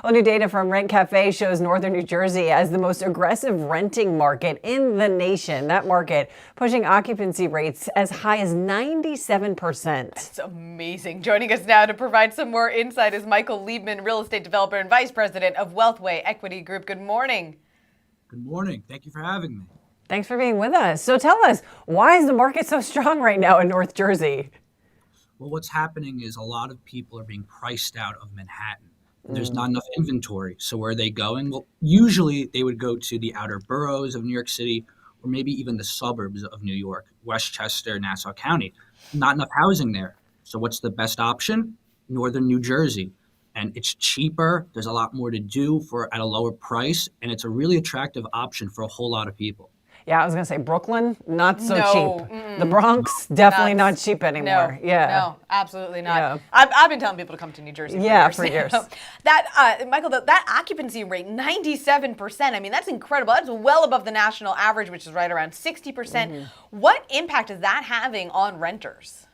Well, new data from RentCafe shows northern New Jersey as the most aggressive renting market in the nation. That market pushing occupancy rates as high as 97%. It's amazing. Joining us now to provide some more insight is Michael Liebman, real estate developer and vice president of Wealthway Equity Group. Good morning. Good morning. Thank you for having me. Thanks for being with us. So tell us, why is the market so strong right now in North Jersey? Well, what's happening is a lot of people are being priced out of Manhattan. There's not enough inventory. So where are they going? Well, usually they would go to the outer boroughs of New York City or maybe even the suburbs of New York, Westchester, Nassau County. Not enough housing there. So what's the best option? Northern New Jersey. And it's cheaper. There's a lot more to do for at a lower price. And it's a really attractive option for a whole lot of people. Yeah, I was going to say Brooklyn, not so cheap. Mm-mm. The Bronx, definitely not cheap anymore. No, absolutely not. Yeah. I've been telling people to come to New Jersey for years. Michael, that occupancy rate, 97%, I mean, that's incredible. That's well above the national average, which is right around 60%. What impact is that having on renters?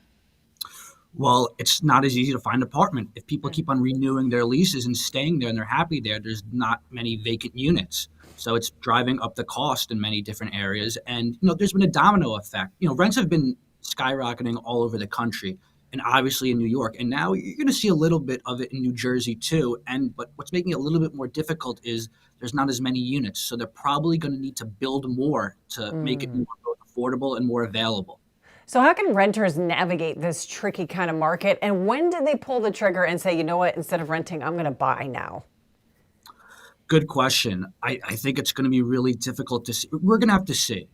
Well, it's not as easy to find an apartment. If people keep on renewing their leases and staying there and they're happy there, there's not many vacant units. So it's driving up the cost in many different areas. And, there's been a domino effect. Rents have been skyrocketing all over the country and obviously in New York. And now you're going to see a little bit of it in New Jersey too. But what's making it a little bit more difficult is there's not as many units. So they're probably going to need to build more to make it more both affordable and more available. So how can renters navigate this tricky kind of market? And when did they pull the trigger and say, you know what, instead of renting, I'm going to buy now? Good question. I think it's going to be really difficult to see. We're going to have to see.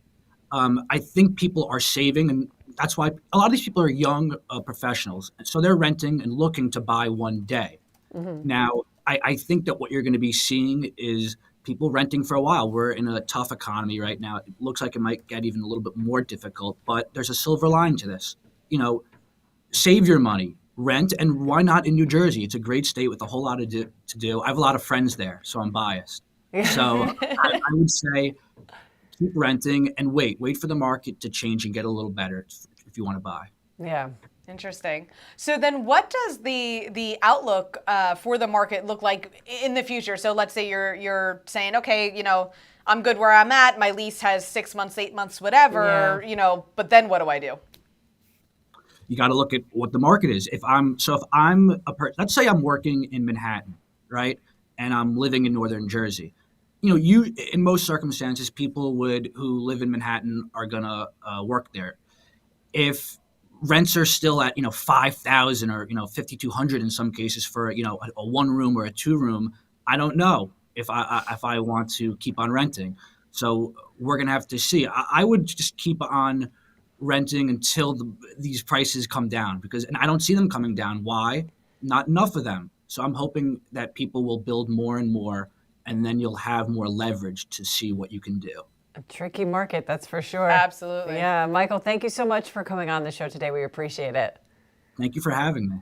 I think people are saving, and that's why a lot of these people are young professionals. So they're renting and looking to buy one day. Now, I think that what you're going to be seeing is people renting for a while. We're in a tough economy right now. It looks like it might get even a little bit more difficult, but there's a silver line to this. Save your money. Rent, and why not in New Jersey? It's a great state with a whole lot to do. I have a lot of friends there, so I'm biased. So I would say keep renting and wait for the market to change and get a little better if you want to buy. Yeah. Interesting. So then what does the outlook for the market look like in the future? So let's say you're saying, okay, I'm good where I'm at. My lease has 6 months, 8 months, whatever, but then what do I do? You got to look at what the market is. If I'm let's say I'm working in Manhattan, right? And I'm living in Northern Jersey. In most circumstances, people who live in Manhattan are going to work there. If rents are still at, 5,000 or, 5,200 in some cases for, a one room or a two room, I don't know if I want to keep on renting. So we're going to have to see. I would just keep on renting until these prices come down and I don't see them coming down. Why? Not enough of them. So I'm hoping that people will build more and more, and then you'll have more leverage to see what you can do. A tricky market, that's for sure. Absolutely. Yeah. Michael, thank you so much for coming on the show today. We appreciate it. Thank you for having me.